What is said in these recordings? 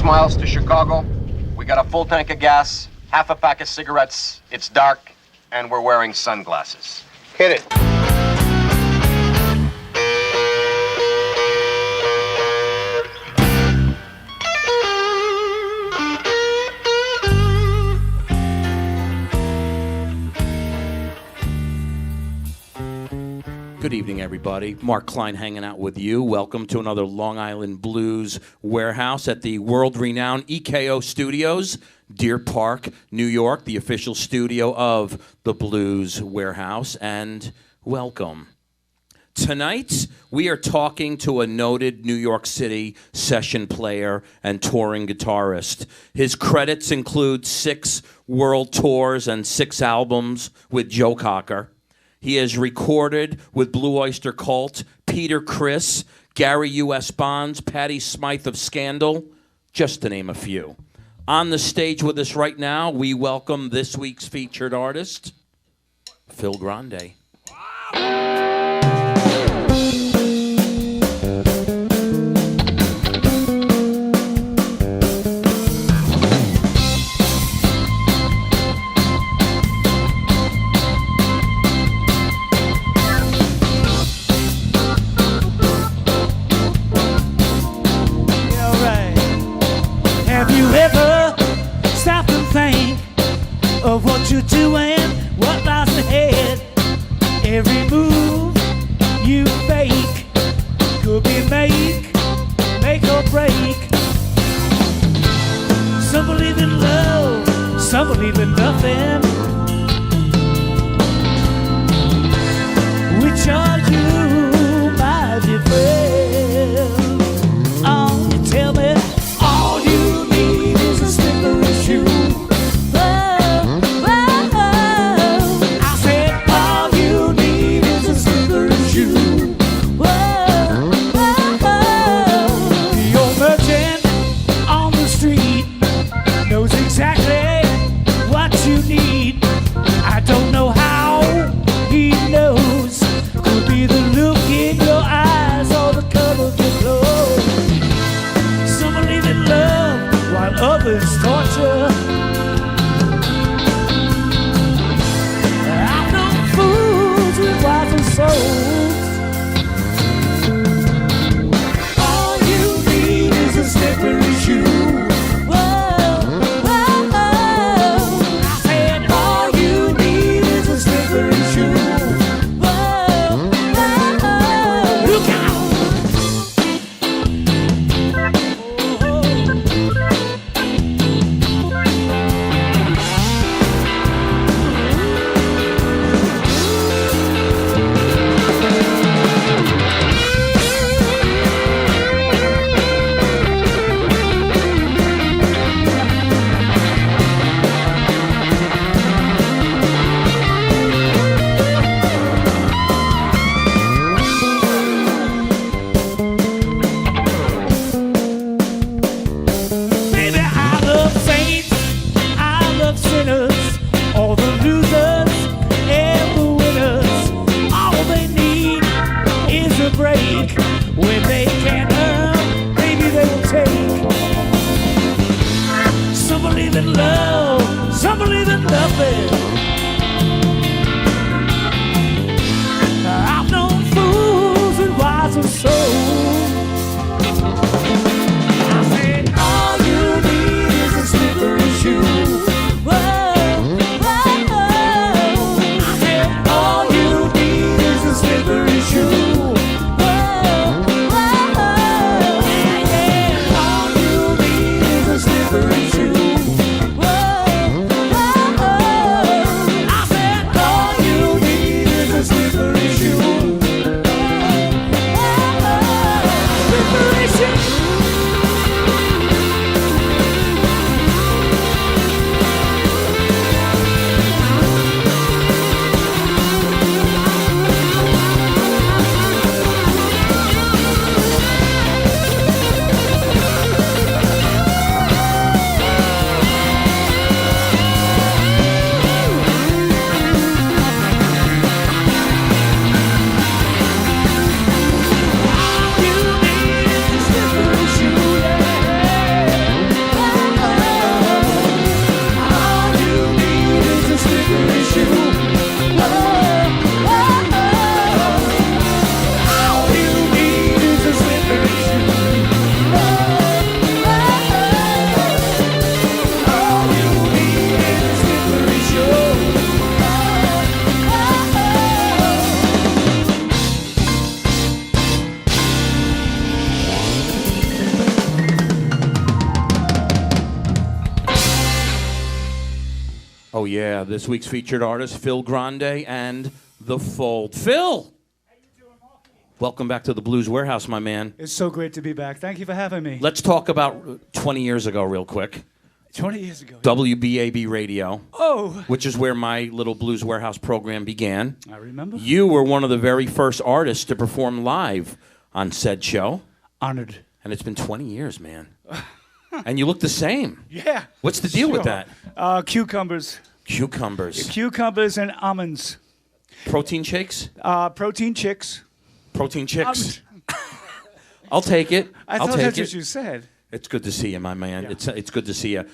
miles to Chicago. We got a full tank of gas, half a pack of cigarettes. It's dark, and we're wearing sunglasses. Hit it. Good evening, everybody. Mark Klein hanging out with you. Welcome to another Long Island Blues Warehouse at the world-renowned EKO Studios, Deer Park, New York, the official studio of the Blues Warehouse, and welcome. Tonight, we are talking to a noted New York City session player and touring guitarist. His credits include 6 world tours and 6 albums with Joe Cocker. He has recorded with Blue Oyster Cult, Peter Criss, Gary U.S. Bonds, Patti Smythe of Scandal, just to name a few. On the stage with us right now, we welcome this week's featured artist, Phil Grande. Of what you're doing, what lies ahead. Every move yeah. This week's featured artist, Phil Grande and The Fold. Phil! Welcome back to the Blues Warehouse, my man. It's so great to be back. Thank you for having me. Let's talk about 20 years ago real quick. 20 years ago. WBAB Radio. Oh. Which is where my little Blues Warehouse program began. I remember. You were one of the very first artists to perform live on said show. Honored. And it's been 20 years, man. And you look the same. Yeah. What's the deal with that? Cucumbers. Cucumbers. Cucumbers and almonds. Protein shakes? Protein chicks. Protein chicks. I'll take it. I I'll thought take that's it. what you said. It's good to see you, my man. Yeah. It's good to see you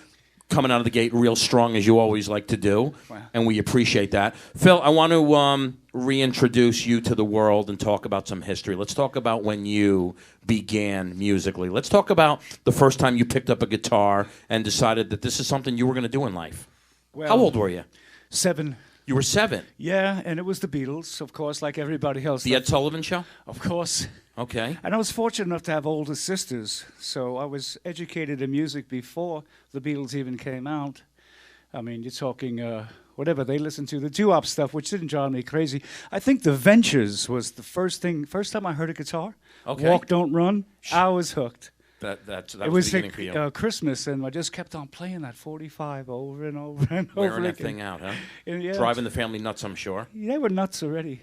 coming out of the gate real strong, as you always like to do. Wow. And we appreciate that. Phil, I want to reintroduce you to the world and talk about some history. Let's talk about when you began musically. Let's talk about the first time you picked up a guitar and decided that this is something you were going to do in life. Well, How old were you? 7. You were 7. Yeah, and it was the Beatles, of course, like everybody else. The Ed Sullivan Show? Of course. Okay. And I was fortunate enough to have older sisters, so I was educated in music before the Beatles even came out. I mean, you're talking whatever they listened to, the doo-wop stuff, which didn't drive me crazy. I think The Ventures was the first time I heard a guitar. Okay. Walk, Don't Run. I was hooked. That It was was the beginning for you. Christmas, and I just kept on playing that 45 over and over and over Wearing that again. thing out, huh? And yeah, Driving the family nuts, I'm sure. they were nuts already.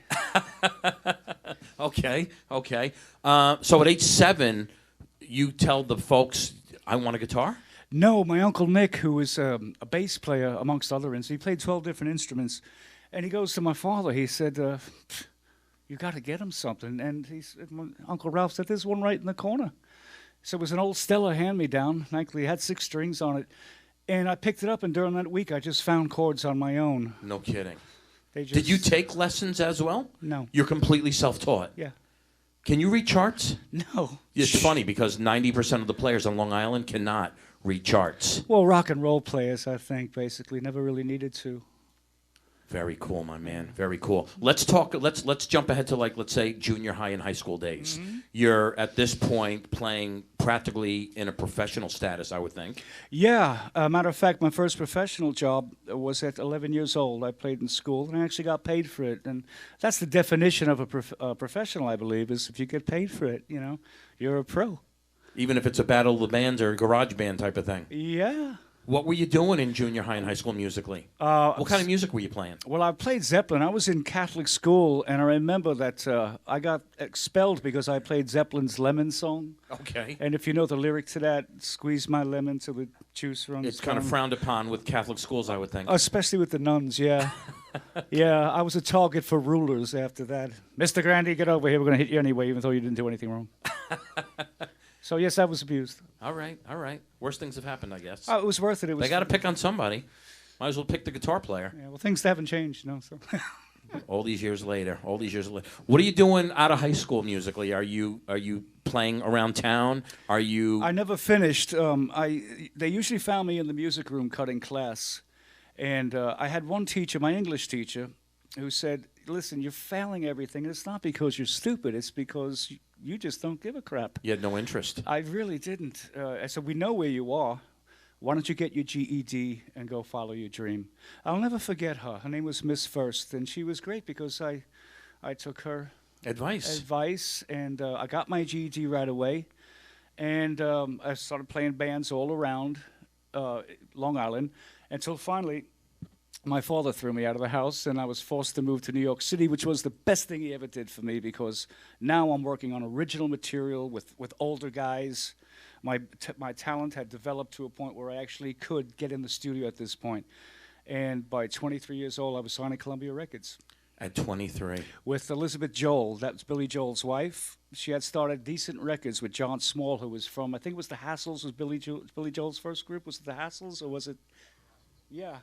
Okay. So at age 7, you tell the folks, I want a guitar? No, my Uncle Nick, who was a bass player, amongst other instruments, he played 12 different instruments, and he goes to my father, he said, you got to get him something. And my Uncle Ralph said, there's one right in the corner. So it was an old Stella hand-me-down. Thankfully, it had 6 strings on it. And I picked it up, and during that week, I just found chords on my own. No kidding. They just, Did you take lessons as well? No. You're completely self-taught? Yeah. Can you read charts? No. It's funny because 90% of the players on Long Island cannot read charts. Well, rock and roll players, I think, basically, never really needed to. Very cool, my man. Very cool. Let's talk. Let's jump ahead to, like, let's say junior high and high school days. Mm-hmm. You're at this point playing practically in a professional status, I would think. Yeah. Matter of fact, my first professional job was at 11 years old. I played in school, and I actually got paid for it. And that's the definition of a professional, I believe, is if you get paid for it, you're a pro. Even if it's a battle of the bands or a garage band type of thing. Yeah. What were you doing in junior high and high school musically? What kind of music were you playing? Well, I played Zeppelin. I was in Catholic school, and I remember that I got expelled because I played Zeppelin's Lemon Song. Okay. And if you know the lyric to that, squeeze my lemon till the juice runs It's kind of down. frowned upon with Catholic schools, I would think. Especially with the nuns, yeah. Yeah, I was a target for rulers after that. Mr. Grande, get over here. We're going to hit you anyway, even though you didn't do anything wrong. So, yes, I was abused. All right. Worst things have happened, I guess. Oh, it was worth it. They got to pick on somebody. Might as well pick the guitar player. Yeah, well, things haven't changed, So. All these years later. What are you doing out of high school musically? Are you playing around town? Are you? I never finished. They usually found me in the music room cutting class, and I had one teacher, my English teacher, who said, "Listen, you're failing everything. And it's not because you're stupid. It's because you just don't give a crap." You had no interest. I really didn't. I said, "We know where you are. Why don't you get your GED and go follow your dream?" I'll never forget her. Her name was Miss First, and she was great because I took her advice, and I got my GED right away, and I started playing bands all around Long Island until finally my father threw me out of the house, and I was forced to move to New York City, which was the best thing he ever did for me because now I'm working on original material with older guys. My talent had developed to a point where I actually could get in the studio at this point. And by 23 years old, I was signing Columbia Records. At 23. With Elizabeth Joel. That was Billy Joel's wife. She had started Decent Records with John Small, who was from, I think it was the Hassles, was Billy Joel's first group. Was it the Hassles, or was it? Yeah.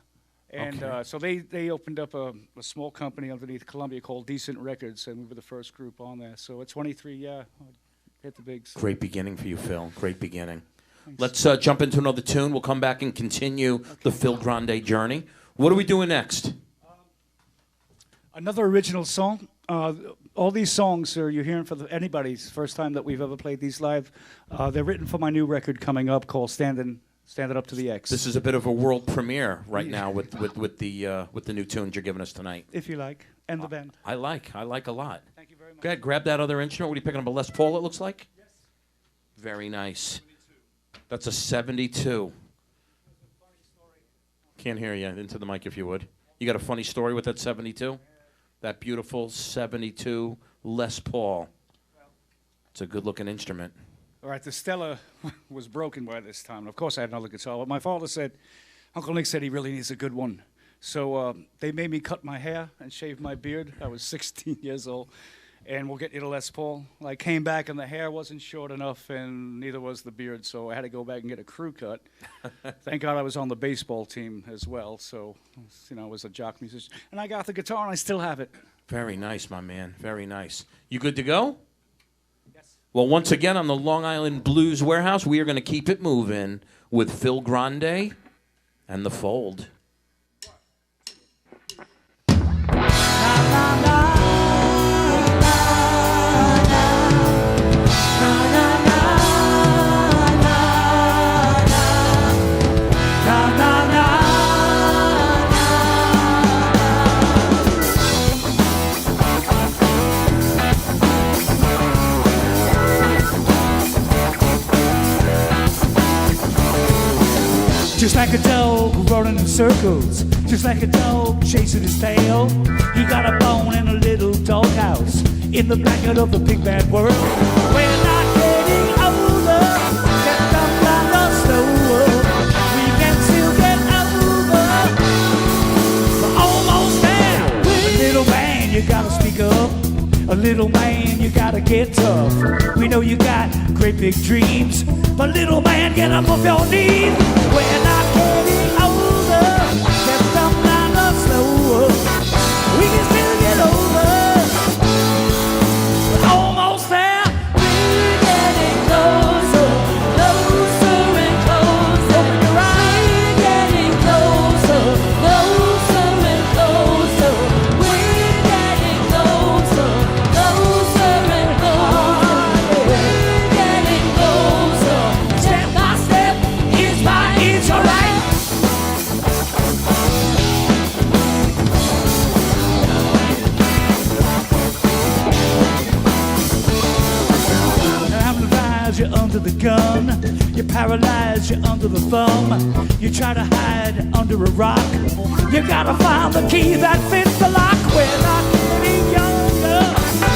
And Okay. so they opened up a small company underneath Columbia called Decent Records, and we were the first group on there. So at 23, yeah, I hit the bigs. Great beginning for you, Phil. Great beginning. Thanks. Let's jump into another tune. We'll come back and continue the Phil Grande journey. What are we doing next? Another original song. All these songs you're hearing for anybody's first time that we've ever played these live. They're written for my new record coming up called Standing Stand it up to the X. This is a bit of a world premiere right now with the new tunes you're giving us tonight. If you like, and the band. I like a lot. Thank you very much. Go ahead, grab that other instrument. What are you picking up? A Les Paul, it looks like? Yes. Very nice. 72. That's a 72. Can't hear you. Into the mic if you would. You got a funny story with that 72? That beautiful 72 Les Paul. It's a good-looking instrument. All right, the Stella was broken by this time. Of course, I had another guitar, but my father said, Uncle Nick said he really needs a good one. So they made me cut my hair and shave my beard. I was 16 years old. And we'll get you to Les Paul. I came back and the hair wasn't short enough and neither was the beard, so I had to go back and get a crew cut. Thank God I was on the baseball team as well, so I was a jock musician. And I got the guitar and I still have it. Very nice, my man. Very nice. You good to go? Yes. Well, once again on the Long Island Blues Warehouse, we are going to keep it moving with Phil Grande and The Fold. Just like a dog running in circles, just like a dog chasing his tail. He got a bone in a little doghouse in the blanket of the big bad world. We're not getting older, stepped up on the slower. We can still get over, we're almost there. A little man, you gotta speak up. A little man, you gotta get tough. We know you got great big dreams, but little man, get up off your knees. We're not getting older, stepped up on the slower. We can still get over, we're almost there. We're getting closer, closer and closer. Open your eyes. We're getting closer, closer and closer. We're getting closer, closer and closer. We're getting closer, step by step, inch by inch, all right? You're under the gun, you paralyze, you're under the thumb. You try to hide under a rock. You gotta find the key that fits the lock. We're not getting younger,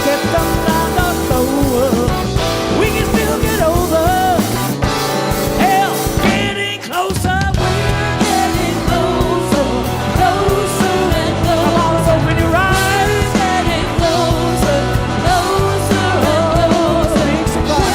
get them down the slower. We can still get over. Hell, getting closer. We're getting closer, closer and closer. Come on, open your eyes. We're getting closer, closer and closer. Big surprise.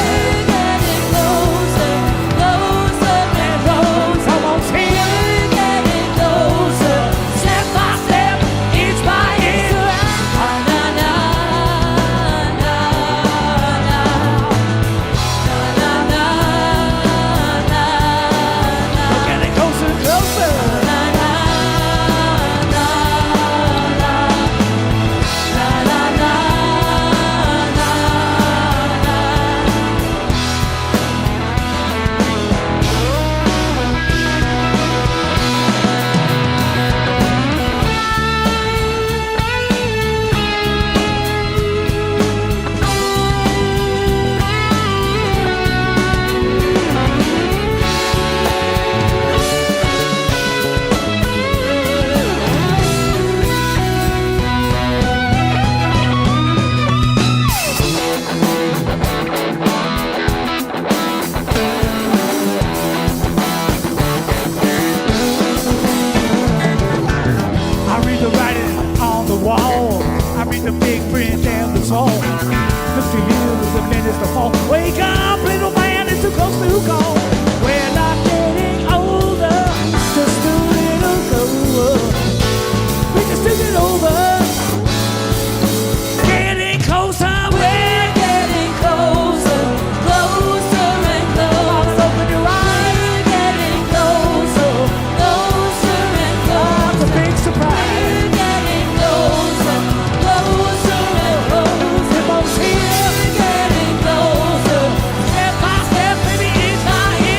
Step by step, baby, inch by inch.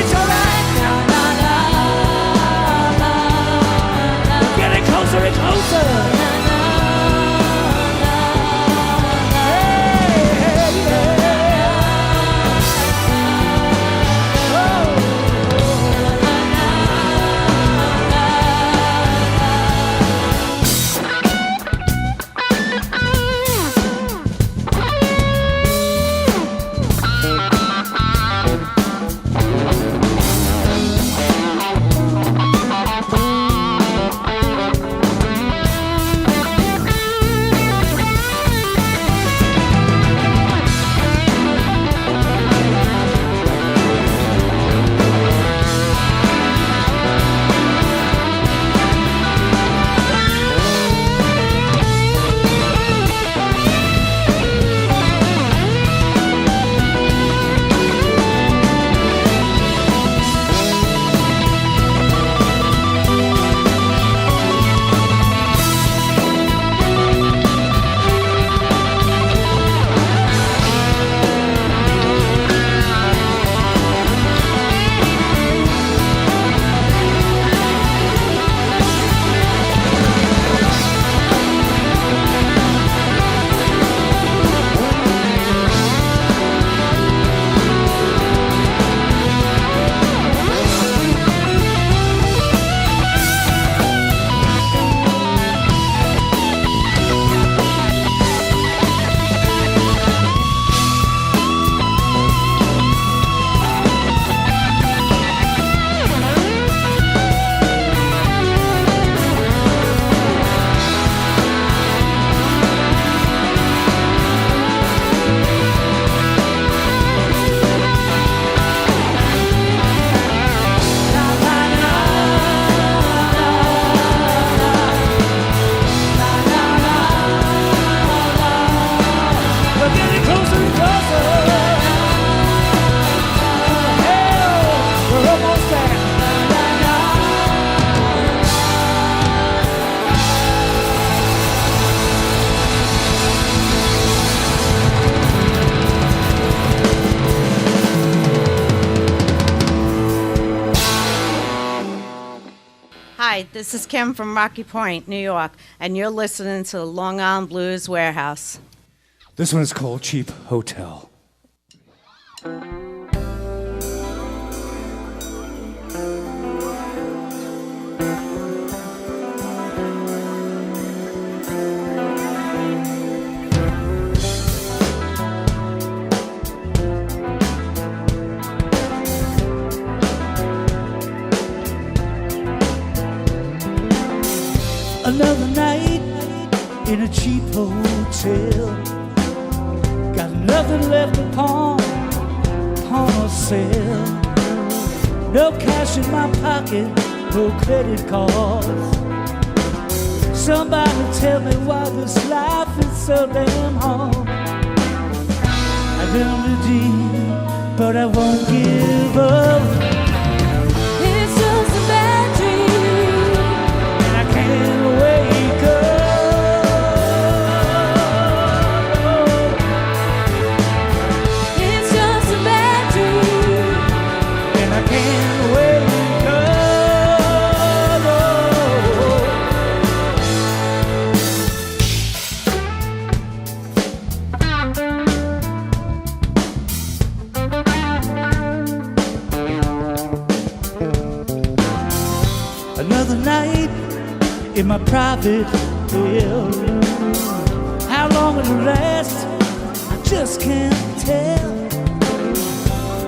Hi, this is Kim from Rocky Point, New York, and you're listening to the Long Island Blues Warehouse. This one is called Cheap Hotel. Another night in a cheap hotel. Got nothing left to pawn or sell. No cash in my pocket, no credit cards. Somebody tell me why this life is so damn hard. I've been too deep, but I won't give up. It's just a bad dream, and I can't wake up. It's just a bad dream, and I can't wake up. Another night in my private building. How long it'll last, I just can't tell.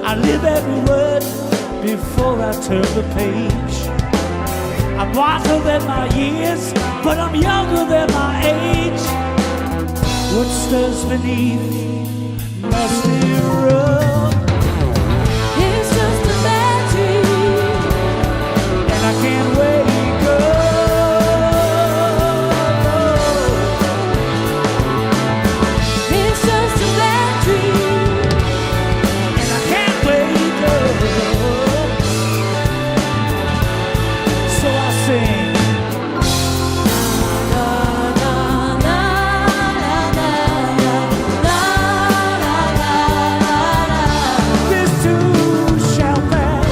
I live every word before I turn the page. I'm wiser than my years, but I'm younger than my age. What stirs beneath must be rough. It's just a bad dream, and I can't wake up. It's just a bad dream, and I can't wake up. So I sing. This too shall pass.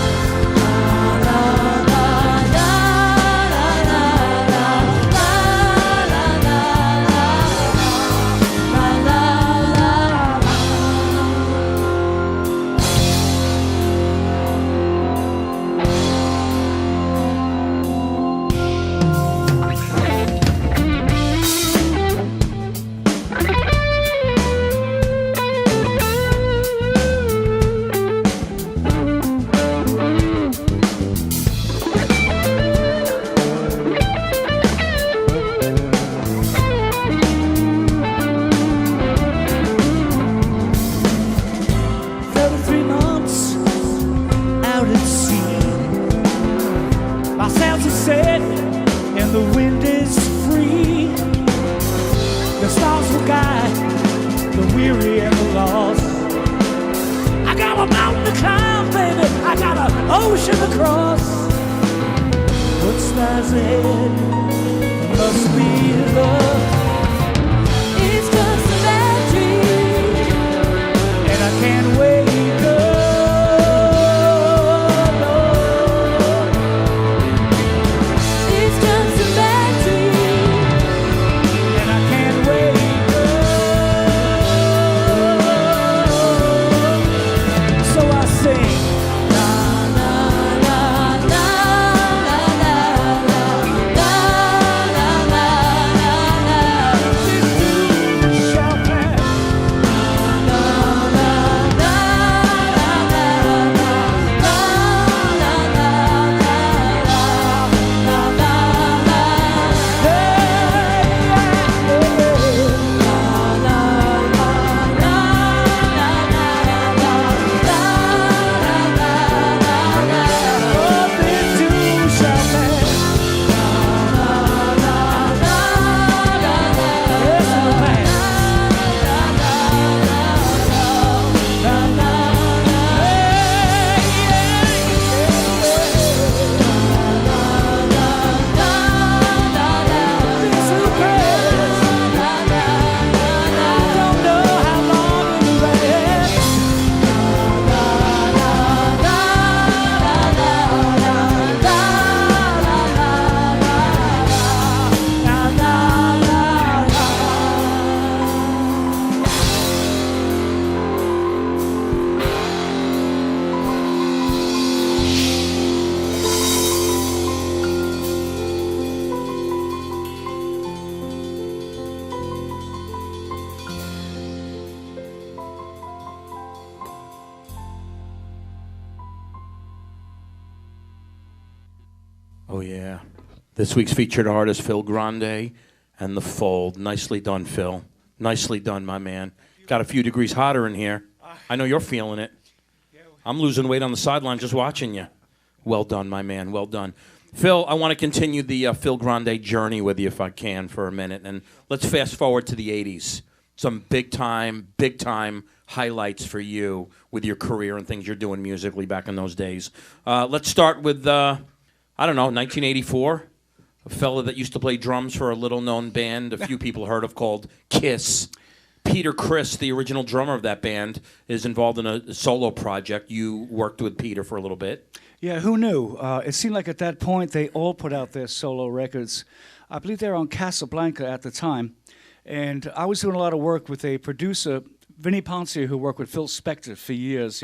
Ocean across, what lies ahead must be love. It's just a bad dream, and I can't wake up. No. It's just a bad dream, and I can't wake up. So I sing. Oh, yeah. This week's featured artist, Phil Grande, and The Fold. Nicely done, Phil. Nicely done, my man. Got a few degrees hotter in here. I know you're feeling it. I'm losing weight on the sideline just watching you. Well done, my man. Well done. Phil, I want to continue the Phil Grande journey with you if I can for a minute. And let's fast forward to the 80s. Some big time highlights for you with your career and things you're doing musically back in those days. Let's start with, 1984. A fella that used to play drums for a little-known band a few people heard of called Kiss. Peter Criss, the original drummer of that band, is involved in a solo project. You worked with Peter for a little bit. Yeah, who knew? It seemed like at that point they all put out their solo records. I believe they were on Casablanca at the time. And I was doing a lot of work with a producer, Vinnie Poncia, who worked with Phil Spector for years.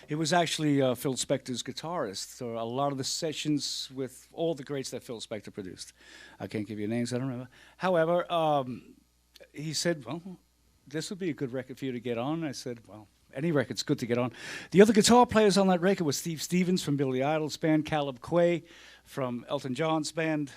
He was actually Phil Spector's guitarist. So a lot of the sessions with all the greats that Phil Spector produced. I can't give you names, I don't remember. However, he said, well, this would be a good record for you to get on. I said, well, any record's good to get on. The other guitar players on that record were Steve Stevens from Billy Idol's band, Caleb Quay from Elton John's band,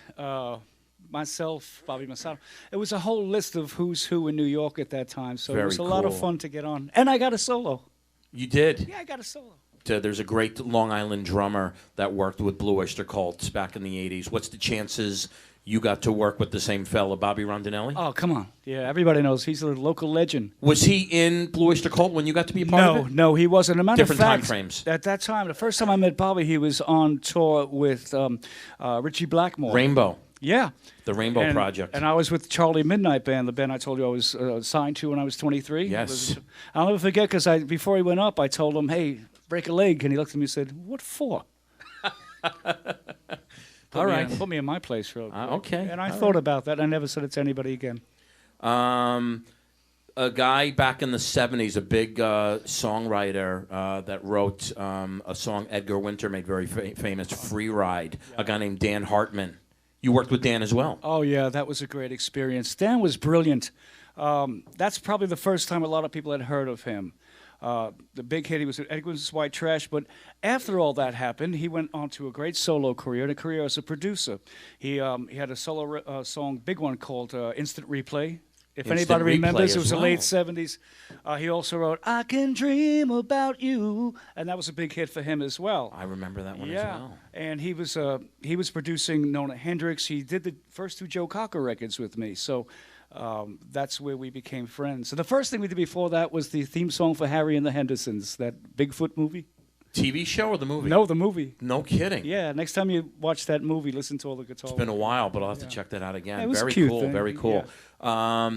myself, Bobby Masato. It was a whole list of who's who in New York at that time, so it was a lot of fun to get on. And I got a solo. You did? Yeah, I got a solo. There's a great Long Island drummer that worked with Blue Oyster Cult back in the 80s. What's the chances you got to work with the same fella, Bobby Rondinelli? Oh, come on. Yeah, everybody knows. He's a local legend. Was he in Blue Oyster Cult when you got to be a part of it? No, he wasn't. A matter Different of fact, time frames. At that time, the first time I met Bobby, he was on tour with Richie Blackmore. Rainbow. Yeah. The Rainbow Project. And I was with Charlie Midnight Band, the band I told you I was signed to when I was 23. Yes. I'll never forget, because before he went up, I told him, hey, break a leg. And he looked at me and said, what for? All right. Put me in my place real quick. Okay. And I thought about that. I never said it to anybody again. A guy back in the 70s, a big songwriter that wrote a song Edgar Winter made very famous, Free Ride, a guy named Dan Hartman. You worked with Dan as well. Oh, yeah, that was a great experience. Dan was brilliant. That's probably the first time a lot of people had heard of him. The big hit, he was at Edgar's White Trash, but after all that happened, he went on to a great solo career and a career as a producer. He had a solo song, big one, called Instant Replay. If anybody remembers, it was the late 70s. He also wrote, I Can Dream About You, and that was a big hit for him as well. I remember that one as well. And he was producing Nona Hendrix. He did the first two Joe Cocker records with me, so that's where we became friends. So the first thing we did before that was the theme song for Harry and the Hendersons, that Bigfoot movie. TV show or the movie? No, the movie. No kidding. Yeah, next time you watch that movie, listen to all the guitar. It's been a while, but I'll have to check that out again. It was very cute cool, thing. very cool. Yeah.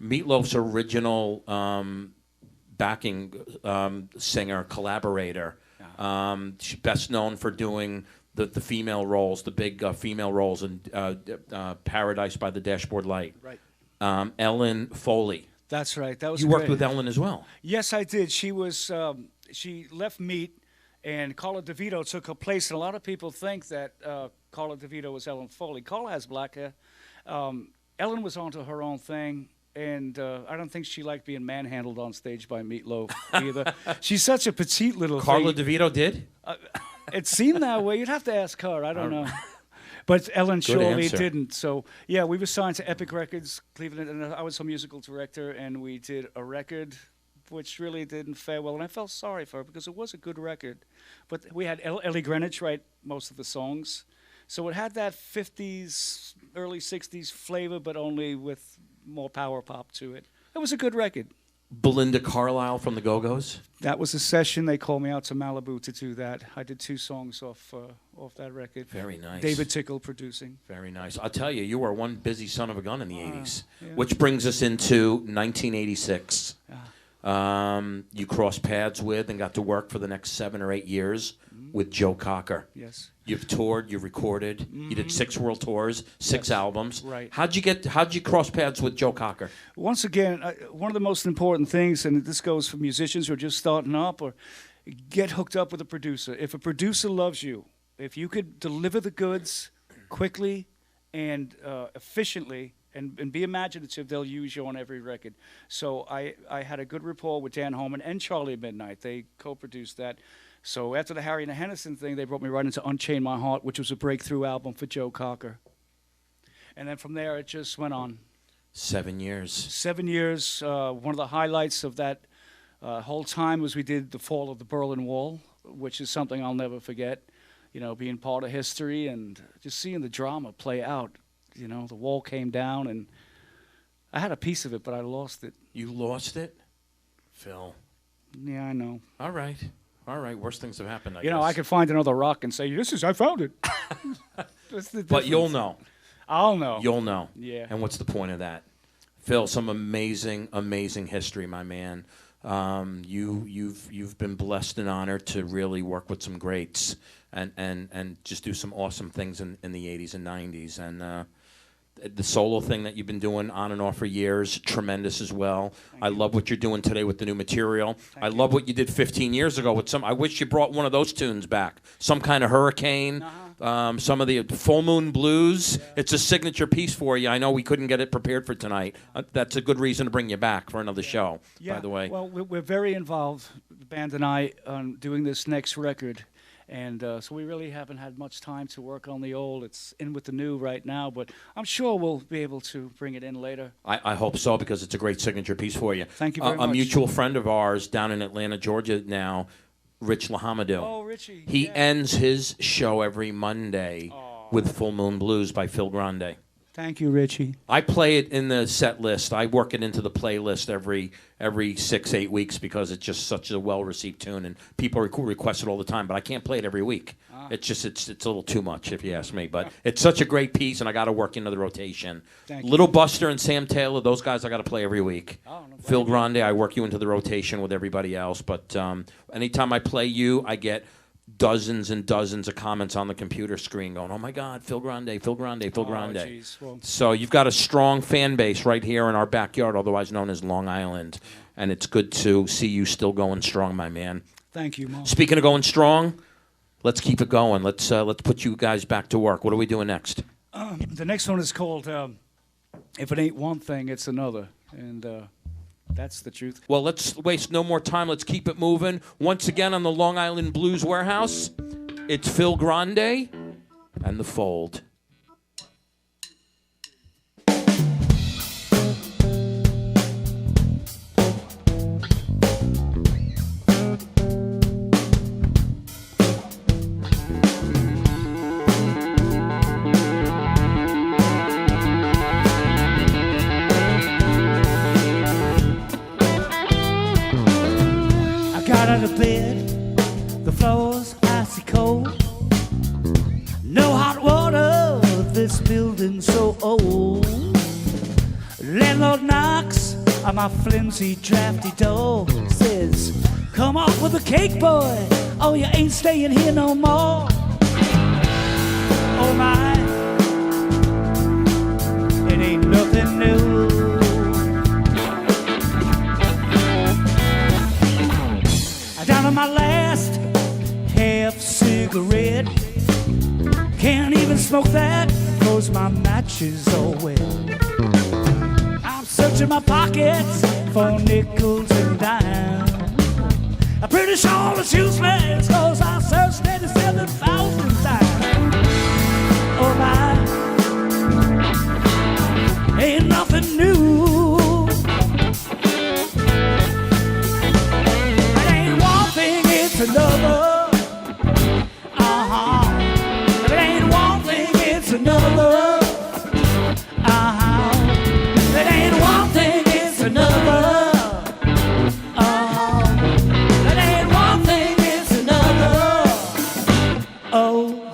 Meatloaf's original backing singer, collaborator, best known for doing the female roles, the big female roles in Paradise by the Dashboard Light. Right. Ellen Foley. That's right. That was You worked with Ellen as well. Yes, I did. She was she left Meat, and Carla DeVito took her place. And a lot of people think that Carla DeVito was Ellen Foley. Carla has black hair. Ellen was onto her own thing, and I don't think she liked being manhandled on stage by Meatloaf either. She's such a petite little Carla thing. DeVito did? It seemed that way. You'd have to ask her. I don't know. But Ellen surely answer. didn't. So, yeah, we were signed to Epic Records, Cleveland, and I was her musical director, and we did a record which really didn't fare well. And I felt sorry for her because it was a good record. But we had Ellie Greenwich write most of the songs. So it had that 50s, early 60s flavor, but only with more power pop to it. It was a good record. Belinda Carlisle from the Go-Go's? That was a session. They called me out to Malibu to do that. I did 2 songs off that record. Very nice. David Tickle producing. Very nice. I'll tell you, you were one busy son of a gun in the 80s. Yeah. Which brings us into 1986. You crossed paths with and got to work for the next 7 or 8 years with Joe Cocker. Yes. You've toured, you've recorded, you did 6 world tours, 6 albums. Right. How'd you cross paths with Joe Cocker? Once again, one of the most important things, and this goes for musicians who are just starting up, or get hooked up with a producer. If a producer loves you, if you could deliver the goods quickly and efficiently and be imaginative, they'll use you on every record. So I had a good rapport with Dan Holman and Charlie Midnight. They co-produced that. So after the Harry and the Henderson thing, they brought me right into Unchain My Heart, which was a breakthrough album for Joe Cocker. And then from there, it just went on. 7 years. 7 years. One of the highlights of that whole time was we did the fall of the Berlin Wall, which is something I'll never forget. You know, being part of history and just seeing the drama play out. You know, the wall came down, and I had a piece of it, but I lost it. You lost it? Phil. Yeah, I know. All right. Worst things have happened, I You guess. know, I could find another rock and say, I found it. That's the But you'll difference. know. I'll know. You'll know. Yeah. And what's the point of that? Phil, some amazing, amazing history, my man. You've been blessed and honored to really work with some greats and just do some awesome things in the 80s and 90s. And the solo thing that you've been doing on and off for years, tremendous as well. I love what you're doing today with the new material. I love what you did 15 years ago with some. I wish you brought one of those tunes back. Some kind of hurricane, some of the Full Moon Blues. Yeah. It's a signature piece for you. I know we couldn't get it prepared for tonight. That's a good reason to bring you back for another show, by the way. Well, we're very involved, the band and I, on doing this next record. And so we really haven't had much time to work on the old. It's in with the new right now, but I'm sure we'll be able to bring it in later. I hope so, because it's a great signature piece for you. Thank you very much. A mutual friend of ours down in Atlanta, Georgia now, Rich Lahamadou. Oh, Richie. He ends his show every Monday with Full Moon Blues by Phil Grande. Thank you, Richie. I play it in the set list. I work it into the playlist every 6-8 weeks because it's just such a well-received tune, and people request it all the time. But I can't play it every week. It's a little too much, if you ask me. But it's such a great piece, and I got to work into the rotation. Thank you. Little Buster and Sam Taylor, those guys I got to play every week. Oh, no Phil Grande, I work you into the rotation with everybody else. But anytime I play you, I get dozens and dozens of comments on the computer screen going, oh my God, Phil Grande, Phil Grande, Phil Grande. Geez. Well, So you've got a strong fan base right here in our backyard, otherwise known as Long Island. And it's good to see you still going strong, my man. thank you, Mom. Speaking of going strong, let's keep it going. Let's put you guys back to work. What are we doing next? The next one is called If It Ain't One Thing, It's Another. And that's the truth. Well, let's waste no more time. Let's keep it moving. Once again on the Long Island Blues Warehouse, it's Phil Grande and The Fold. Out of bed, the floor's icy cold. No hot water, this building's so old. Landlord knocks on my flimsy, drafty door. Says, come off with the cake, boy, oh, you ain't staying here no more. Oh my, it ain't nothing new. Down to my last half cigarette. Can't even smoke that, cause my match is all wet. I'm searching my pockets for nickels and dimes. I'm pretty sure it's useless, cause I searched 87,000 times. Oh my, ain't nothing new. Another, if it ain't one thing, it's another, if it ain't one thing, it's another, if it ain't one thing, it's another, oh.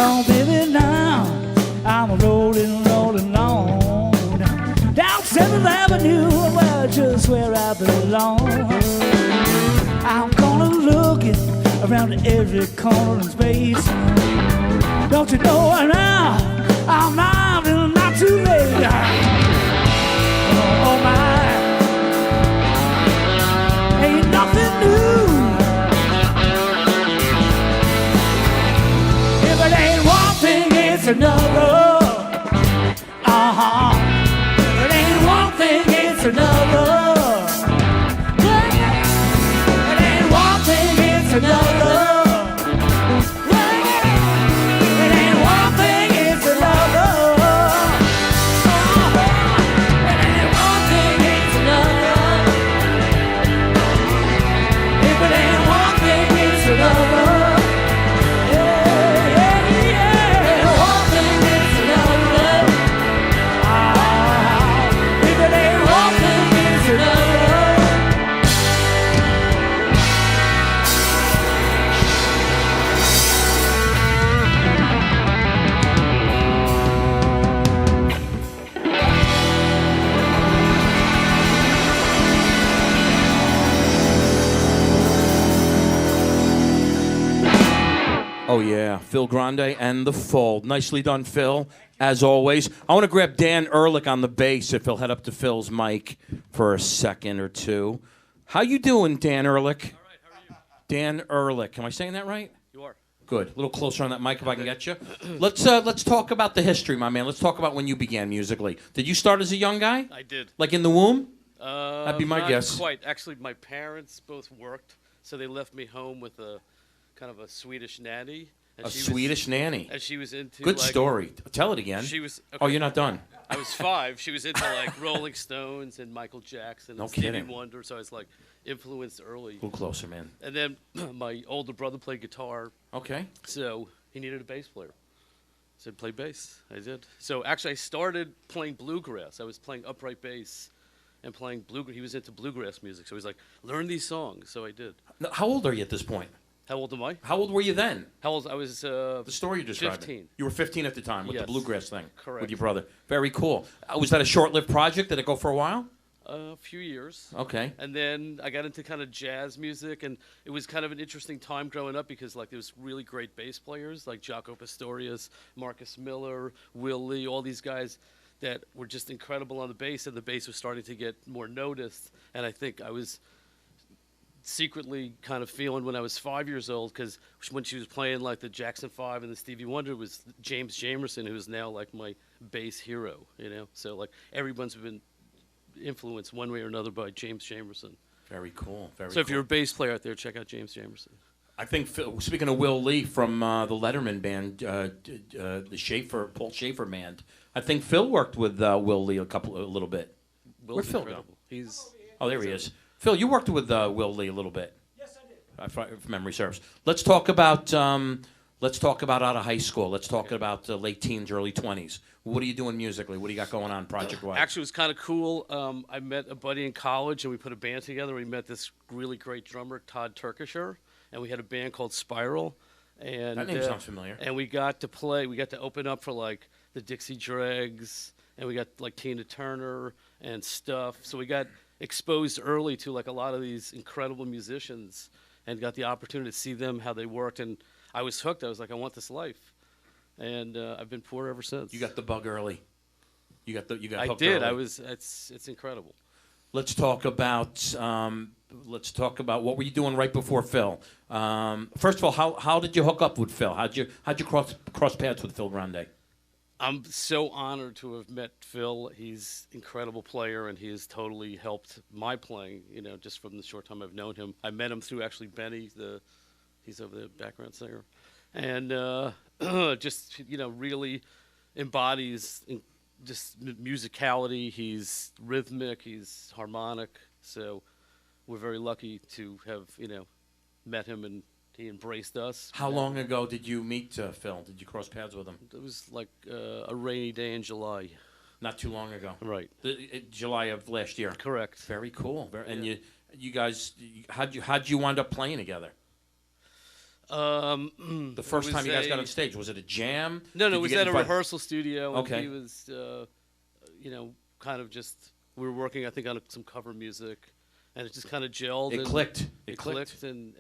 Oh, baby, now I'm rolling, rolling on down 7th Avenue, well, just where I belong. I'm gonna look it around every corner in space. Don't you know now I'm not too late. Oh my, ain't nothing new. If it ain't one thing, it's another. If it ain't one thing, it's another. It ain't one thing, it's another. It ain't one thing, it's another. It ain't one thing, it's another. If it ain't one thing, it's another. Oh, yeah. Phil Grande and The Fold. Nicely done, Phil, as always. I want to grab Dan Ehrlich on the bass if he'll head up to Phil's mic for a second or two. How you doing, Dan Ehrlich? All right, how are you? Dan Ehrlich. Am I saying that right? You are. Good. A little closer on that mic if I can get you. Let's talk about the history, my man. Let's talk about when you began musically. Did you start as a young guy? I did. Like in the womb? That'd be my guess. Not quite. Actually, my parents both worked, so they left me home with a kind of a Swedish nanny. And A Swedish nanny. And she was into Good like, story. Tell it again. She was. Okay. Oh, you're not done. I was 5. She was into like Rolling Stones and Michael Jackson No and Stevie kidding. Wonder, so I was like influenced early. A little closer, man. And then my older brother played guitar, Okay. so he needed a bass player. I said, play bass. I did. So actually, I started playing bluegrass. I was playing upright bass and playing bluegrass. He was into bluegrass music, so he was like, learn these songs. So I did. Now, how old are you at this point? How old am I? How old were you then? How old? I was The story you described. 15. You were 15 at the time with the Yes. bluegrass thing. Correct. With your brother. Very cool. Was that a short-lived project? Did it go for a while? a few years. Okay. And then I got into kind of jazz music, and it was kind of an interesting time growing up because like there was really great bass players like Jaco Pastorius, Marcus Miller, Will Lee, all these guys that were just incredible on the bass, and the bass was starting to get more noticed. And I think I was secretly kind of feeling when I was 5 years old, because when she was playing like the Jackson 5 and the Stevie Wonder, was James Jamerson, who is now like my bass hero, you know? So like everyone's been influenced one way or another by James Jamerson. Very cool. Very So cool. if you're a bass player out there, check out James Jamerson. I think, speaking of Will Lee from the Letterman band, the Paul Schaefer band, I think Phil worked with Will Lee a little bit. Will's Where'd Phil go? incredible. He's Oh, there he is. Phil, you worked with Will Lee a little bit. Yes, I did. If memory serves. Let's talk about out of high school. Let's talk about late teens, early 20s. What are you doing musically? What do you got going on project-wise? actually, it was kind of cool. I met a buddy in college, and we put a band together. We met this really great drummer, Todd Turkisher, and we had a band called Spiral. And That name sounds familiar. And we got to play. We got to open up for like the Dixie Dregs, and we got like Tina Turner and stuff. So we got exposed early to like a lot of these incredible musicians, and got the opportunity to see them, how they worked, and I was hooked. I was like, I want this life, and I've been poor ever since. You got the bug early. You got I hooked did. early. I was. It's incredible. Let's talk about what were you doing right before Phil. First of all, how did you hook up with Phil? How'd you cross paths with Phil Grande? I'm so honored to have met Phil. He's an incredible player, and he has totally helped my playing, you know, just from the short time I've known him. I met him through actually Benny, he's over the background singer. And just, you know, really embodies just musicality. He's rhythmic, he's harmonic. So we're very lucky to have, you know, met him, and he embraced us. How long ago did you meet Phil? Did you cross paths with him? It was like a rainy day in July. Not too long ago. Right. July of last year. Correct. Very cool. And Yeah. you guys, how'd you wind up playing together? The first time you guys got on stage, was it a jam? No, Did it you was get at a invited- rehearsal studio. And Okay. he was, kind of just, we were working, I think, on some cover music, and it just kind of gelled. It and clicked. It clicked, and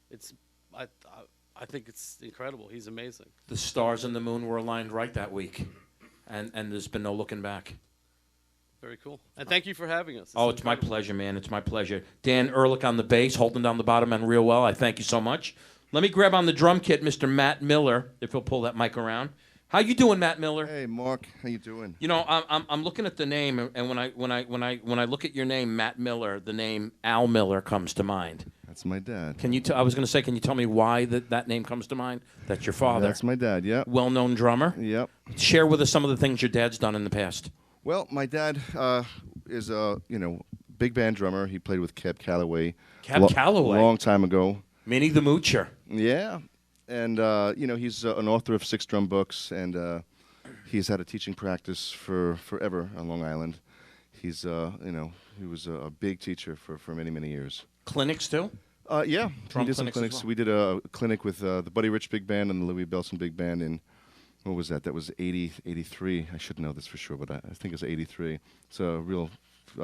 it's, I think it's incredible. He's amazing. The stars and the moon were aligned right that week, and there's been no looking back. Very cool. And thank you for having us. Oh, it's my pleasure, man. It's my pleasure. Dan Ehrlich on the bass, holding down the bottom end real well. I thank you so much. Let me grab on the drum kit, Mr. Matt Miller, if he'll pull that mic around. How you doing, Matt Miller? Hey, Mark. How you doing? You know, I'm looking at the name, and when I look at your name, Matt Miller, the name Al Miller comes to mind. That's my dad. Can you? I was going to say, can you tell me why that name comes to mind? That's your father. That's my dad. Yep. Well-known drummer. Yep. Share with us some of the things your dad's done in the past. Well, my dad is a big band drummer. He played with Cab Calloway. Calloway. Long time ago. Minnie the Moocher. Yeah. And he's an author of 6 drum books, and he's had a teaching practice for forever on Long Island. He's he was a big teacher for many years. Clinics too? Yeah, Drum we did some clinics as clinics. well. We did a clinic with the Buddy Rich Big Band and the Louis Bellson Big Band in, what was that? That was 83. I should know this for sure, but I think it's 83. It's a real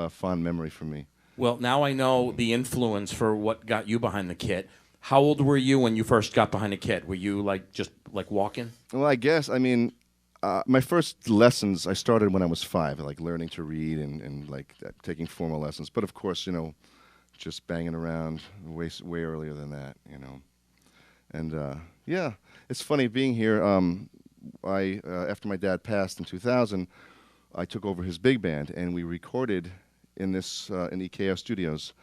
fond memory for me. Well, now I know the influence for what got you behind the kit. How old were you when you first got behind the kit? Were you just walking? Well, I guess, my first lessons, I started when I was 5, like learning to read and taking formal lessons. But of course, just banging around way earlier than that, And yeah, it's funny being here. After my dad passed in 2000, I took over his big band, and we recorded in this in EKO Studios,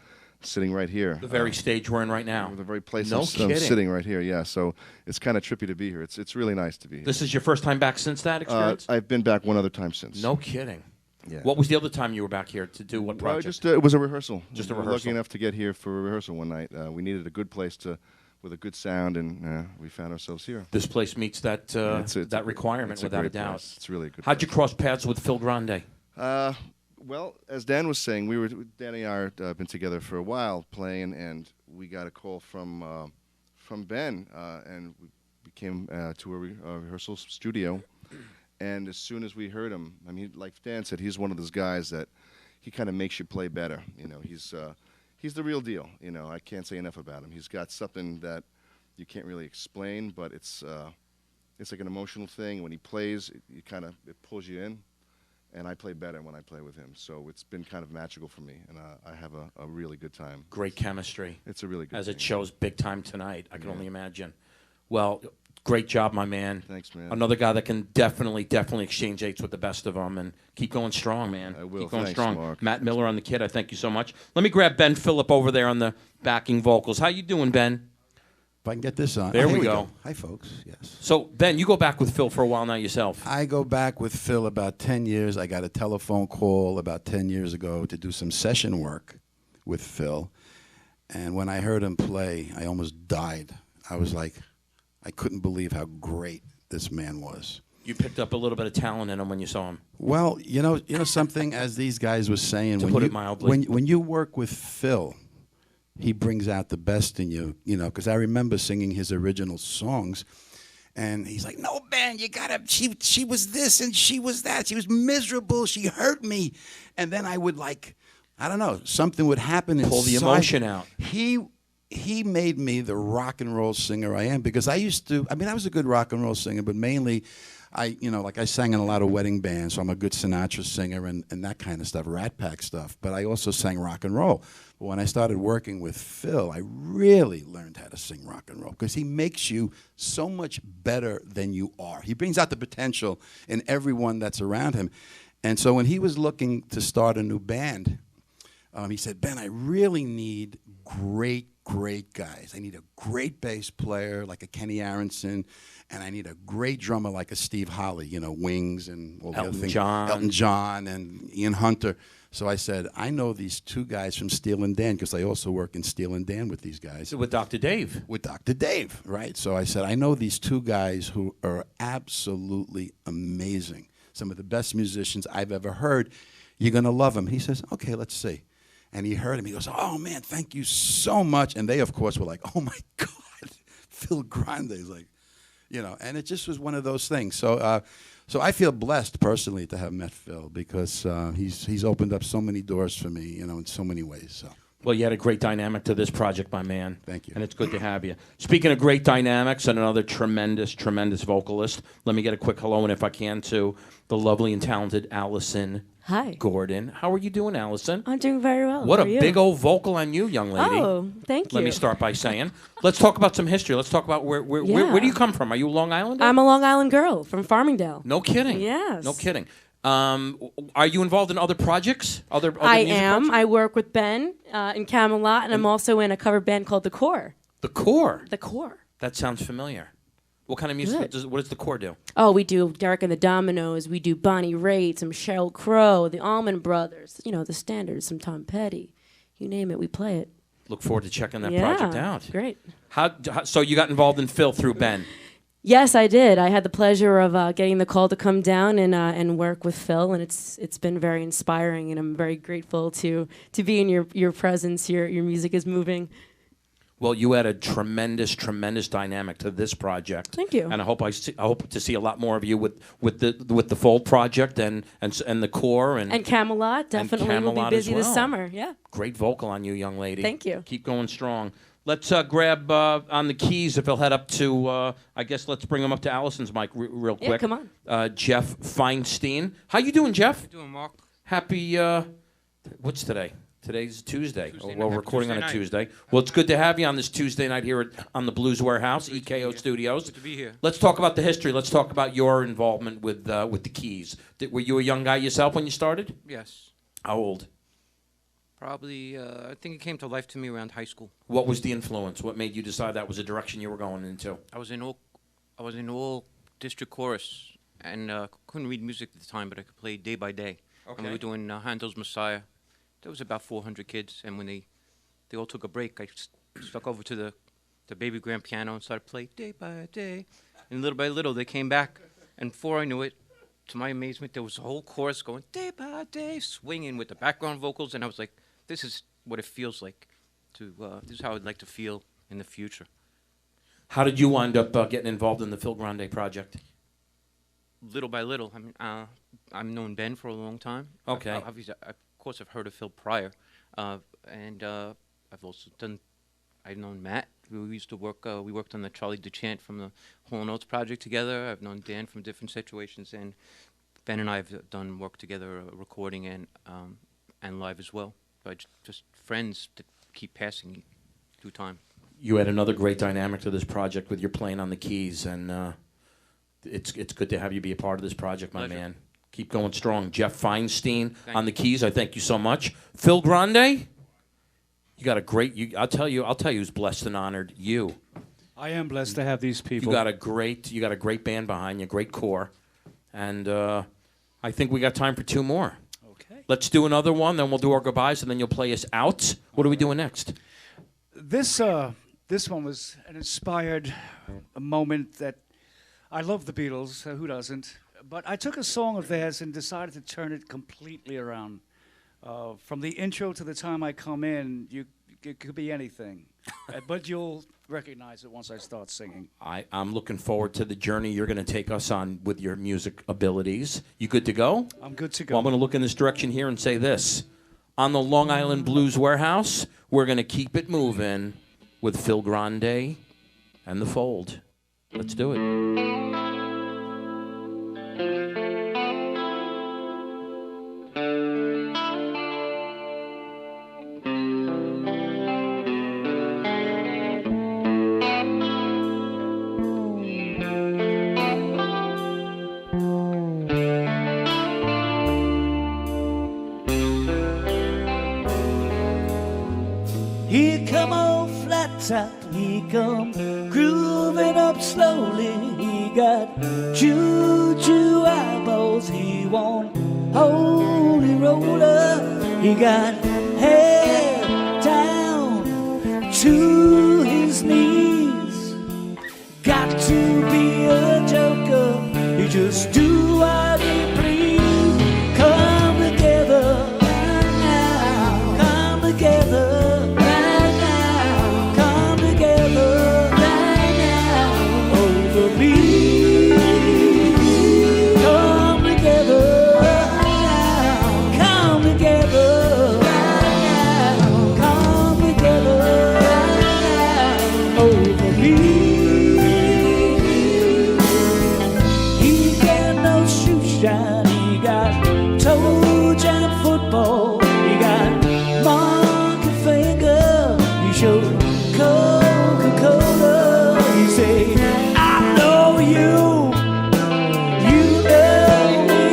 sitting right here. The very stage we're in right now. The very place No I'm kidding. sitting right here. Yeah, so it's kind of trippy to be here. It's really nice to be here. This is your first time back since that experience? I've been back one other time since. No kidding. Yeah. What was the other time you were back here to do what Well, project? it was a rehearsal. Just a We were rehearsal. lucky enough to get here for a rehearsal one night. We needed a good place with a good sound, and we found ourselves here. This place meets that that requirement it's a without a great doubt. place. It's really a good. How'd you cross paths with Phil Grande? Well, as Dan was saying, Dan and I have been together for a while playing, and we got a call from Ben, and we came to a rehearsal studio. And as soon as we heard him, like Dan said, he's one of those guys that he kind of makes you play better. He's the real deal. I can't say enough about him. He's got something that you can't really explain, but it's like an emotional thing. When he plays, it pulls you in. And I play better when I play with him. So it's been kind of magical for me, and I have a really good time. Great chemistry. It's a really good As thing. it shows big time tonight. I can only imagine. Well, great job, my man. Thanks, man. Another guy that can definitely exchange eights with the best of them and keep going strong, man. I will. Keep going Thanks, strong. Mark. Matt Miller on the kit, I thank you so much. Let me grab Ben Phillip over there on the backing vocals. How you doing, Ben? If I can get this on. There Here we go. Hi, folks. Yes. So, Ben, you go back with Phil for a while now yourself. I go back with Phil about 10 years. I got a telephone call about 10 years ago to do some session work with Phil. And when I heard him play, I almost died. I was like, I couldn't believe how great this man was. You picked up a little bit of talent in him when you saw him. Well, you know something, as these guys were saying, To when put you, it mildly. when you work with Phil, he brings out the best in you, because I remember singing his original songs, and he's like, no, Ben, you gotta, she was this and she was that. She was miserable. She hurt me. And then I would I don't know, something would happen inside. Pull the emotion out. He made me the rock and roll singer I am, because I was a good rock and roll singer, but mainly I sang in a lot of wedding bands, so I'm a good Sinatra singer and that kind of stuff, Rat Pack stuff. But I also sang rock and roll. But when I started working with Phil, I really learned how to sing rock and roll, because he makes you so much better than you are. He brings out the potential in everyone that's around him. And so when he was looking to start a new band, he said, Ben, I really need great guys. I need a great bass player like a Kenny Aronson, and I need a great drummer like a Steve Holley, Wings and all the other things. Elton John and Ian Hunter. So I said, I know these 2 guys from Steel and Dan, because I also work in Steel and Dan with these guys. With Dr. Dave. With Dr. Dave, right? So I said, I know these 2 guys who are absolutely amazing. Some of the best musicians I've ever heard. You're going to love them. He says, okay, let's see. And he heard him. He goes, oh, man, thank you so much. And they, of course, were like, oh, my God, Phil Grande is like, and it just was one of those things. So I feel blessed personally to have met Phil because he's opened up so many doors for me, in so many ways. So. Well, you had a great dynamic to this project, my man. Thank you. And it's good to have you. Speaking of great dynamics and another tremendous, tremendous vocalist, let me get a quick hello, and if I can, to the lovely and talented Allison Hi. Gorden. How are you doing, Allison? I'm doing very well. What How a are you? big old vocal on you, young lady. Oh, thank you. Let me start by saying, let's talk about some history. Let's talk about where do you come from? Are you a Long Islander? I'm a Long Island girl from Farmingdale. No kidding. Yes. No kidding. Are you involved in other projects? Other I music am. projects? I work with Ben in Camelot, and I'm also in a cover band called The Core. The Core? The Core. That sounds familiar. What kind of music what does The Core do? Oh, we do Derek and the Dominoes. We do Bonnie Raitt, some Sheryl Crow, the Allman Brothers. The standards, some Tom Petty. You name it, we play it. Look forward to checking that Yeah, project out. Great. So you got involved in Phil through Ben? Yes, I did. I had the pleasure of getting the call to come down and work with Phil, and it's been very inspiring, and I'm very grateful to be in your presence. Your music is moving. Well, you had a tremendous, tremendous dynamic to this project. Thank you. And I hope to see a lot more of you with the Fold project and the Core and Camelot. Definitely Camelot will be busy as well. this summer. Yeah. Great vocal on you, young lady. Thank you. Keep going strong. Let's grab on the keys if he'll head up to, I guess let's bring him up to Allison's mic real quick. Yeah, come on. Jeff Feinstein. How you doing, Jeff? Doing, Mark. Happy, what's today? Today's Tuesday. We're recording on a Tuesday. Tuesday. Well, it's good to have you on this Tuesday night here on the Blues Warehouse, EKO Studios. Good to be here. Let's talk about the history. Let's talk about your involvement with the keys. Were you a young guy yourself when you started? Yes. How old? Probably, I think it came to life to me around high school. What was the influence? What made you decide that was a direction you were going into? I was in all district chorus and couldn't read music at the time, but I could play day by day. And we Okay. were doing Handel's Messiah. There was about 400 kids, and when they all took a break, I stuck over to the baby grand piano and started playing day by day. And little by little, they came back, and before I knew it, to my amazement, there was a whole chorus going day by day, swinging with the background vocals, and I was like, this is what it feels like. This is how I'd like to feel in the future. How did you wind up getting involved in the Phil Grande project? Little by little. I mean, I've known Ben for a long time. Okay. Obviously, of course, I've heard of Phil prior, and I've also I've known Matt. We used to work. We worked on the Charlie DeChant from the Hall & Oates project together. I've known Dan from different situations, and Ben and I have done work together, recording and live as well. But just friends that keep passing through time. You had another great dynamic to this project with your playing on the keys, and it's good to have you be a part of this project, my Pleasure. man. Keep going strong. Jeff Feinstein on the keys. I thank you so much. Phil Grande, you got a great. I'll tell you who's blessed and honored. You. I am blessed to have these people. You got a great band behind you, great core, and I think we got time for two more. Okay. Let's do another one, then we'll do our goodbyes, and then you'll play us out. What are we doing next? This one was an inspired moment that I love the Beatles. Who doesn't? But I took a song of theirs and decided to turn it completely around. From the intro to the time I come in, it could be anything. But you'll recognize it once I start singing. I'm looking forward to the journey you're going to take us on with your music abilities. You good to go? I'm good to go. Well, I'm going to look in this direction here and say this. On the Long Island Blues Warehouse, we're going to keep it moving with Phil Grande and the Fold. Let's do it. He come on flat top, he come grooving up slowly. He got juju eyeballs, he want holy roller. He got hair down to his knees. Got to be a joker, he just do what he please. Come together right now, come together. Right now, come together right now. your Coca-Cola. You say, I know you, you know me.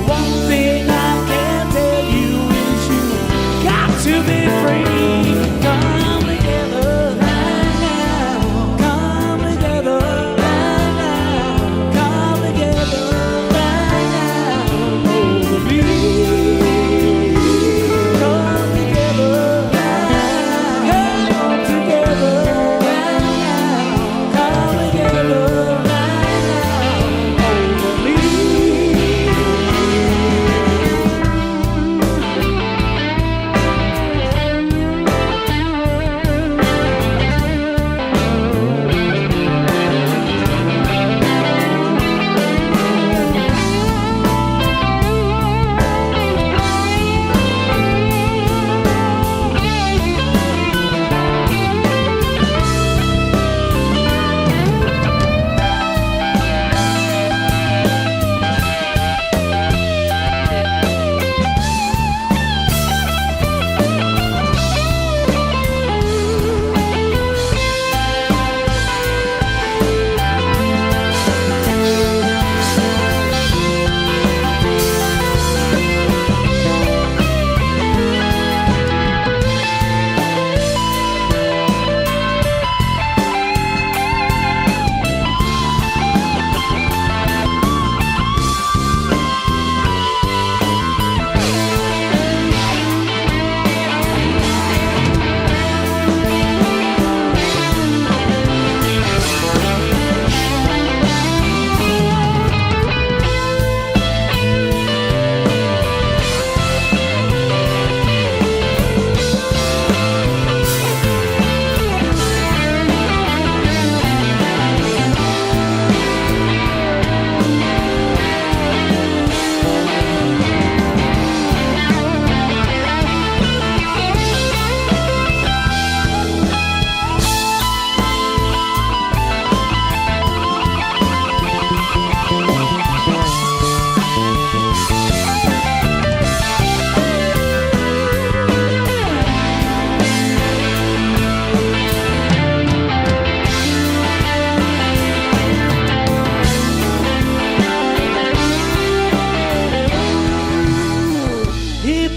One thing I can tell you is you got to be free. Come together right now. Come together right now. Come together right now. Over me. Come together right now. Come together right now. Come together right now. Over me.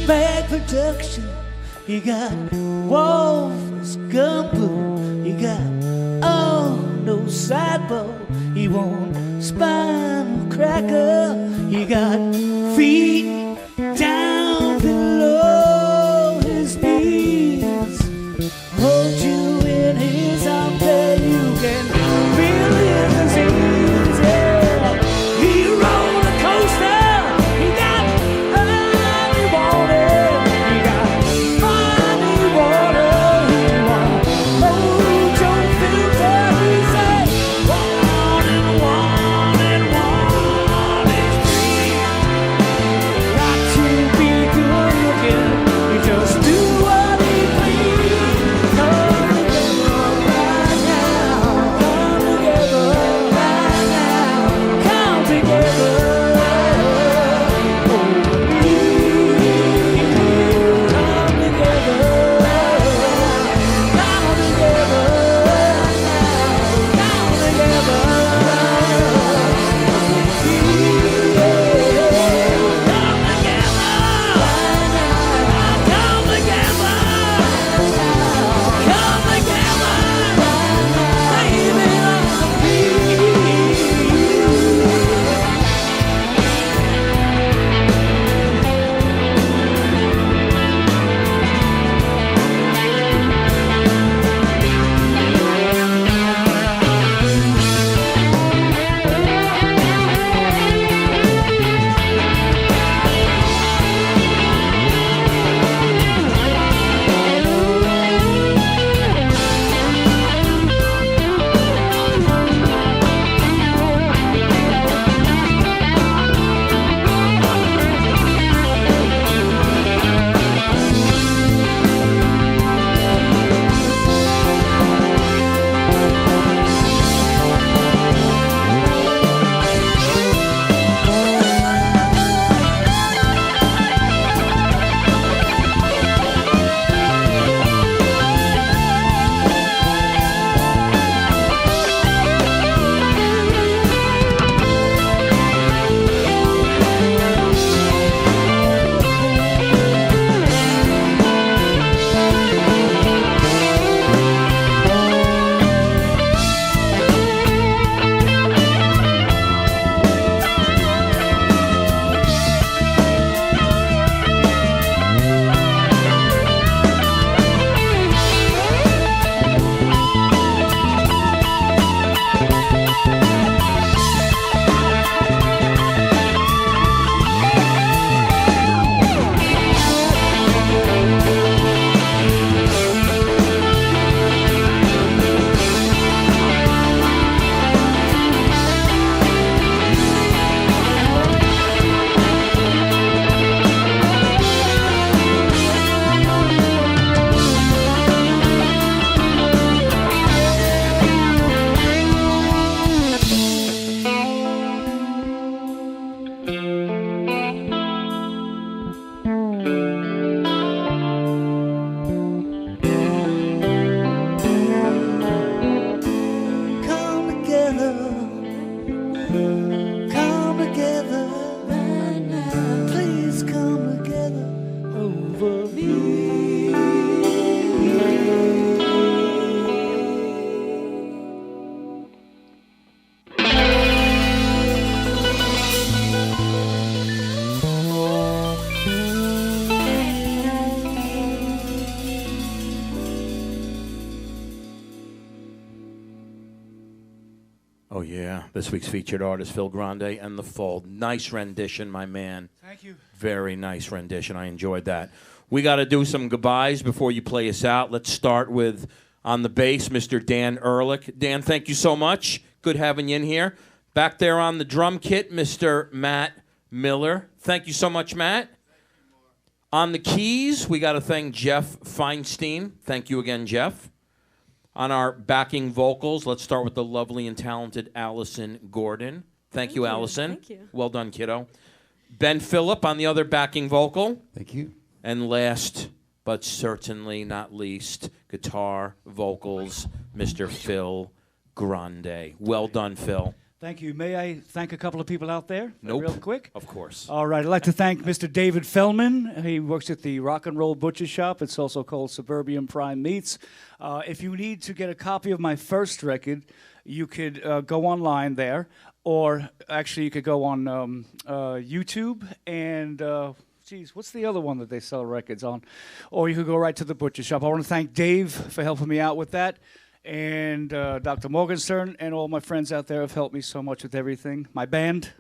Bag production. You got Wolf's Gumbo. You got no sidebow. He won't spinal cracker. You got feet down below his knees. Hold you in his arms and you can feel his disease. Yeah. He roller coaster. He got honey water. He got funny water. He won't hold your filter. He say, one and one and one is three. Oh, yeah. This week's featured artist, Phil Grande and The Fold. Nice rendition, my man. Thank you. Very nice rendition. I enjoyed that. We got to do some goodbyes before you play us out. Let's start with, on the bass, Mr. Dan Ehrlich. Dan, thank you so much. Good having you in here. Back there on the drum kit, Mr. Matt Miller. Thank you so much, Matt. On the keys, we got to thank Jeff Feinstein. Thank you again, Jeff. On our backing vocals, let's start with the lovely and talented Allison Gorden. Thank you, Allison. Thank you. Well done, kiddo. Ben Phillip on the other backing vocal. Thank you. And last, but certainly not least, guitar, vocals, Mr. Phil Grande. Well done, Phil. Thank you. May I thank a couple of people out there? Nope. Real quick? Of course. All right. I'd like to thank Mr. David Fellman. He works at the Rock and Roll Butcher Shop. It's also called Suburban Prime Meats. If you need to get a copy of my first record, you could go online there, or actually you could go on YouTube and... what's the other one that they sell records on? Or you could go right to the butcher shop. I want to thank Dave for helping me out with that. And Dr. Morgenstern and all my friends out there have helped me so much with everything. My band,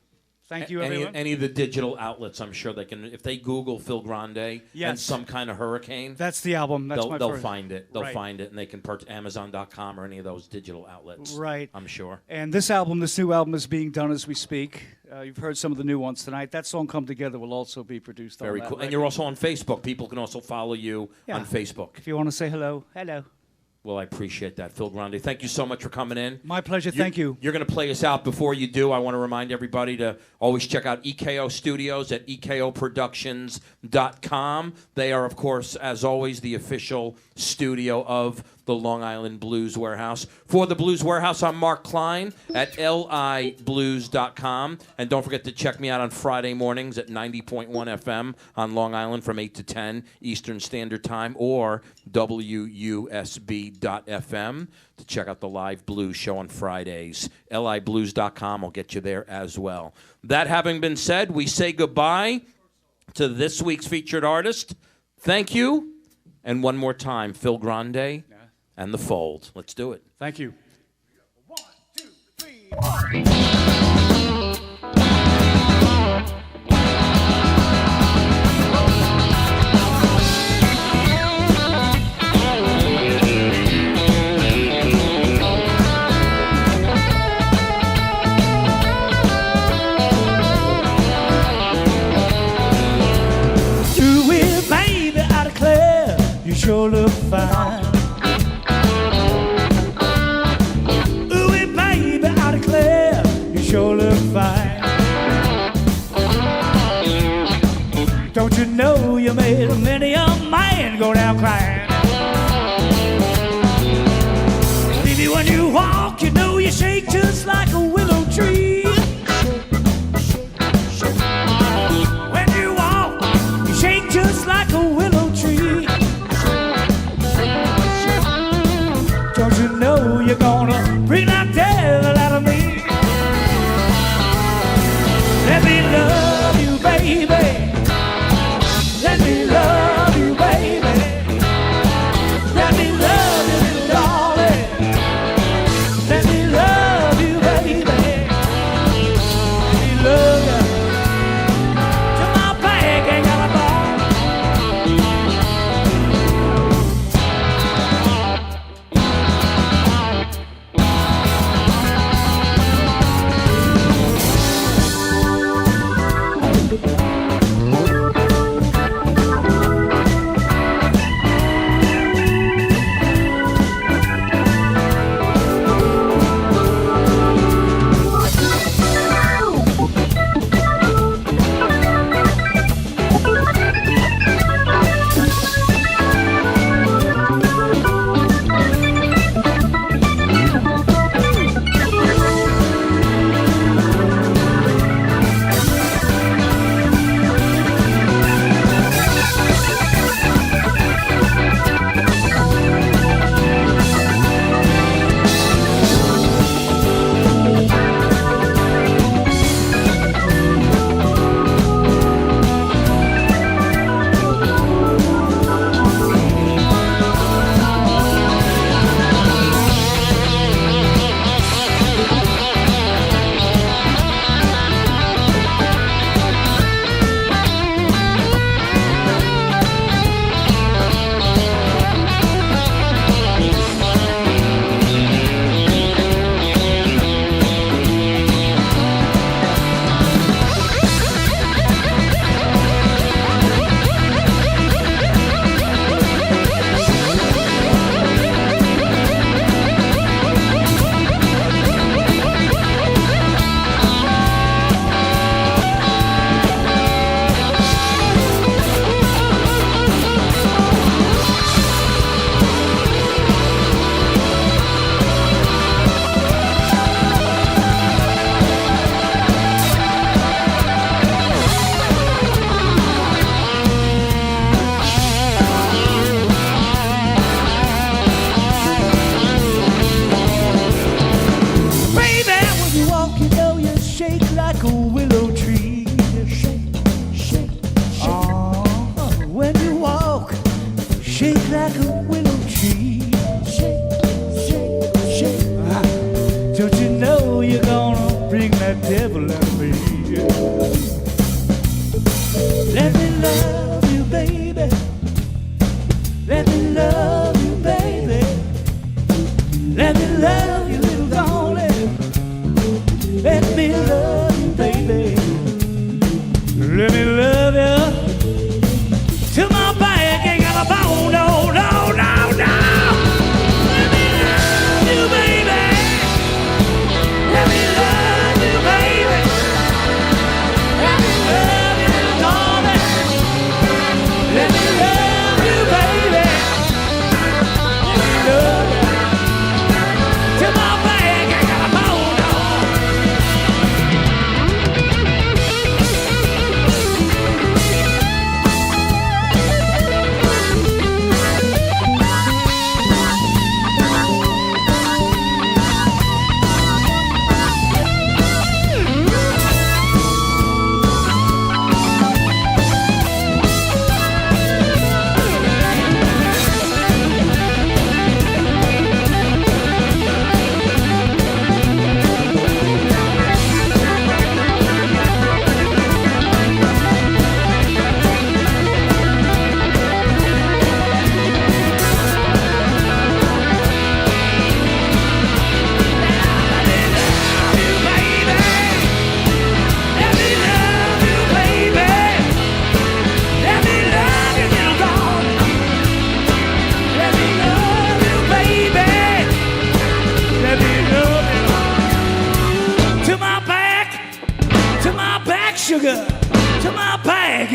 thank you, everyone. Any of the digital outlets, I'm sure they can, if they Google Phil Grande and Yes. Some Kind of Hurricane, That's the album. That's my they'll first. find it. They'll Right. find it, and they can purchase Amazon.com or any of those digital outlets. Right. I'm sure. And this new album is being done as we speak. You've heard some of the new ones tonight. That song, Come Together, will also be produced Very on that cool. And record. you're also on Facebook. People can also follow you Yeah. on Facebook. If you want to say hello, hello. Well, I appreciate that, Phil Grande. Thank you so much for coming in. My pleasure. Thank you. You're going to play us out. Before you do, I want to remind everybody to always check out EKO Studios at ekoproductions.com. They are, of course, as always, the official studio of the Long Island Blues Warehouse. For the Blues Warehouse, I'm Mark Klein at liblues.com. And don't forget to check me out on Friday mornings at 90.1 FM on Long Island from 8 to 10 Eastern Standard Time, or WUSB.FM to check out the live blues show on Fridays. liblues.com will get you there as well. That having been said, we say goodbye to this week's featured artist. Thank you. And one more time, Phil Grande and The Fold. Let's do it. Thank you. 1, 2, 3, 4. Do it, baby, I declare, you sure look fine. Ooh, baby, I declare, you sure look fine. Don't you know you made many a man go down crying? Baby, when you walk, you know you shake just like a willow tree. When you walk, you shake just like a willow tree. Don't you know you're gonna bring that devil out of me? Let me love you, baby. Let me love you, baby. Let me love you, little darling. Let me love you, baby. Let me love you till my back ain't got a bone.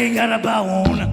you got a bone.